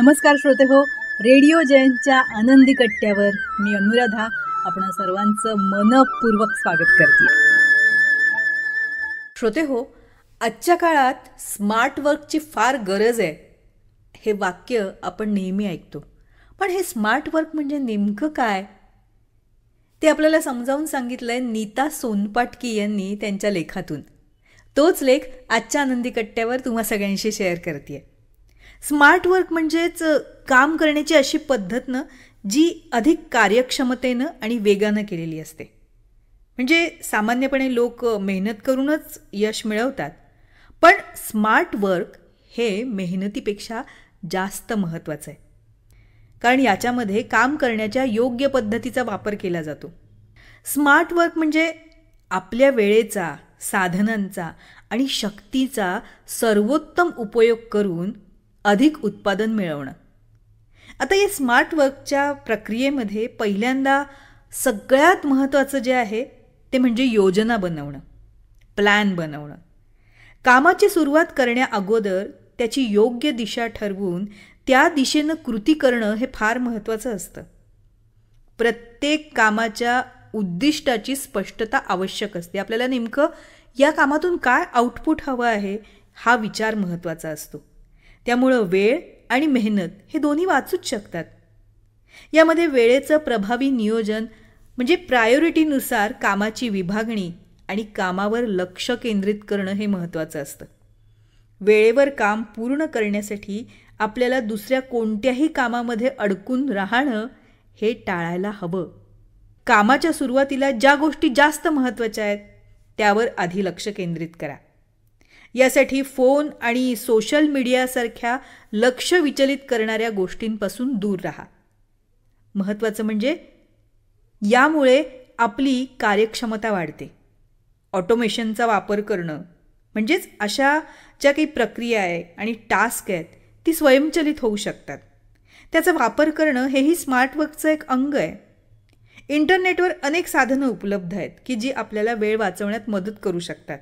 नमस्कार श्रोते हो, रेडिओ जयंतच्या आनंदी कट्ट्यावर मी अनुराधा आपण सर्वांचं मनपूर्वक स्वागत करते. श्रोते हो, आजच्या काळात स्मार्ट वर्कची फार गरज आहे हे वाक्य आपण नेहमी ऐकतो. पण हे स्मार्ट वर्क म्हणजे नेमकं काय ते आपल्याला समजावून सांगितलंय नीता सोनपाटकी यांनी त्यांच्या लेखातून. तोच लेख आजच्या आनंदी कट्ट्यावर तुम्हा सगळ्यांशी शेअर करते. स्मार्ट वर्क म्हणजेच काम करण्याची अशी पद्धत ना जी अधिक कार्यक्षमतेनं आणि वेगानं केलेली असते. म्हणजे सामान्यपणे लोक मेहनत करूनच यश मिळवतात, पण स्मार्ट वर्क हे मेहनतीपेक्षा जास्त महत्त्वाचं आहे. कारण याच्यामध्ये काम करण्याच्या योग्य पद्धतीचा वापर केला जातो. स्मार्ट वर्क म्हणजे आपल्या वेळेचा, साधनांचा आणि शक्तीचा सर्वोत्तम उपयोग करून अधिक उत्पादन मिळवणं. आता या स्मार्ट वर्कच्या प्रक्रियेमध्ये पहिल्यांदा सगळ्यात महत्त्वाचं जे आहे ते म्हणजे योजना बनवणं, प्लॅन बनवणं. कामाची सुरुवात करण्याअगोदर त्याची योग्य दिशा ठरवून त्या दिशेनं कृती करणं हे फार महत्त्वाचं असतं. प्रत्येक कामाच्या उद्दिष्टाची स्पष्टता आवश्यक असते. आपल्याला नेमकं या कामातून काय आउटपुट हवं आहे हा विचार महत्त्वाचा असतो. त्यामुळं वेळ आणि मेहनत हे दोन्ही वाचूच शकतात. यामध्ये वेळेचं प्रभावी नियोजन म्हणजे प्रायोरिटीनुसार कामाची विभागणी आणि कामावर लक्ष केंद्रित करणं हे महत्त्वाचं असतं. वेळेवर काम पूर्ण करण्यासाठी आपल्याला दुसऱ्या कोणत्याही कामामध्ये अडकून राहणं हे टाळायला हवं. कामाच्या सुरुवातीला ज्या गोष्टी जास्त महत्त्वाच्या आहेत त्यावर आधी लक्ष केंद्रित करा. यासाठी फोन आणि सोशल मीडियासारख्या लक्ष विचलित करणाऱ्या गोष्टींपासून दूर राहा. महत्त्वाचं म्हणजे यामुळे आपली कार्यक्षमता वाढते. ऑटोमेशनचा वापर करणं म्हणजेच अशा ज्या काही प्रक्रिया आहे आणि टास्क आहेत ती स्वयंचलित होऊ शकतात. त्याचा वापर करणं हेही स्मार्ट वर्कचं एक अंग आहे. इंटरनेटवर अनेक साधनं उपलब्ध आहेत की जी आपल्याला वेळ वाचवण्यात मदत करू शकतात.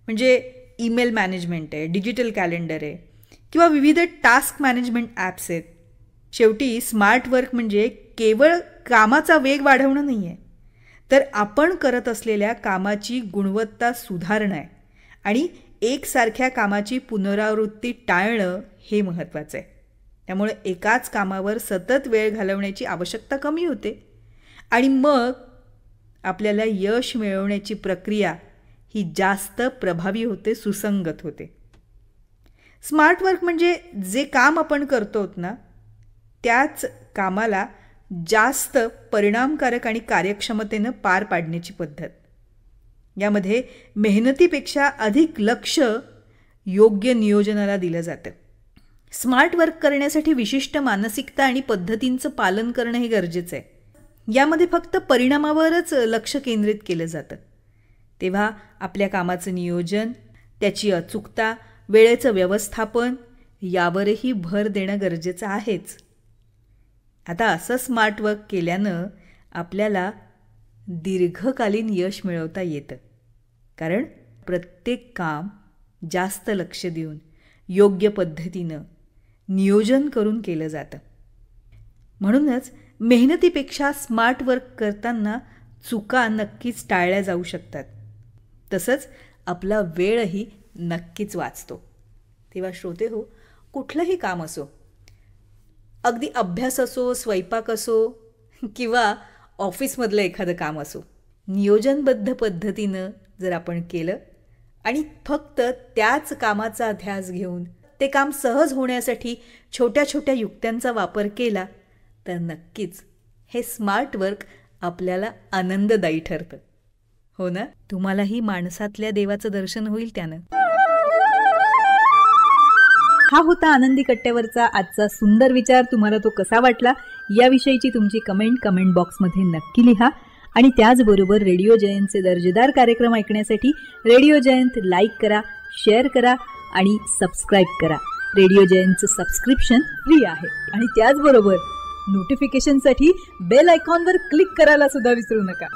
म्हणजे ईमेल मॅनेजमेंट आहे, डिजिटल कॅलेंडर आहे किंवा विविध टास्क मॅनेजमेंट ॲप्स आहेत. शेवटी स्मार्ट वर्क म्हणजे केवळ कामाचा वेग वाढवणं नाही आहे, तर आपण करत असलेल्या कामाची गुणवत्ता सुधारणं आहे आणि एकसारख्या कामाची पुनरावृत्ती टाळणं हे महत्त्वाचं आहे. त्यामुळे एकाच कामावर सतत वेळ घालवण्याची आवश्यकता कमी होते आणि मग आपल्याला यश मिळवण्याची प्रक्रिया ही जास्त प्रभावी होते, सुसंगत होते. स्मार्ट वर्क म्हणजे जे काम आपण करतो ना त्याच कामाला जास्त परिणामकारक आणि कार्यक्षमतेनं पार पाडण्याची पद्धत. यामध्ये मेहनतीपेक्षा अधिक लक्ष योग्य नियोजनाला दिलं जातं. स्मार्ट वर्क करण्यासाठी विशिष्ट मानसिकता आणि पद्धतींचं पालन करणं हे गरजेचं आहे. यामध्ये फक्त परिणामावरच लक्ष केंद्रित केलं जातं. तेव्हा आपल्या कामाचं नियोजन, त्याची अचूकता, वेळेचं व्यवस्थापन यावरही भर देणं गरजेचं आहेच. आता असं स्मार्ट वर्क केल्यानं आपल्याला दीर्घकालीन यश मिळवता येतं. कारण प्रत्येक काम जास्त लक्ष देऊन योग्य पद्धतीनं नियोजन करून केलं जातं. म्हणूनच मेहनतीपेक्षा स्मार्ट वर्क करताना चुका नक्कीच टाळल्या जाऊ शकतात. तसंच आपला वेळही नक्कीच वाचतो. तेव्हा श्रोते हो, कुठलंही काम असो, अगदी अभ्यास असो, स्वयंपाक असो किंवा ऑफिसमधलं एखादं काम असो, नियोजनबद्ध पद्धतीनं जर आपण केलं आणि फक्त त्याच कामाचा ध्यास घेऊन ते काम सहज होण्यासाठी छोट्या छोट्या युक्त्यांचा वापर केला तर नक्कीच हे स्मार्ट वर्क आपल्याला आनंददायी ठरतं. हो ना? तुम्हालाही माणसातल्या देवाचं दर्शन होईल त्यानं. हा होता आनंदी कट्ट्यावरचा आजचा सुंदर विचार. तुम्हाला तो कसा वाटला याविषयीची तुमची कमेंट बॉक्समध्ये नक्की लिहा. आणि त्याचबरोबर रेडिओ जयंतचे दर्जेदार कार्यक्रम ऐकण्यासाठी रेडिओ जयंत लाईक करा, शेअर करा आणि सबस्क्राईब करा. रेडिओ जयंतचं सबस्क्रिप्शन फ्री आहे. आणि त्याचबरोबर नोटिफिकेशनसाठी बेल आयकॉनवर क्लिक करायला सुद्धा विसरू नका.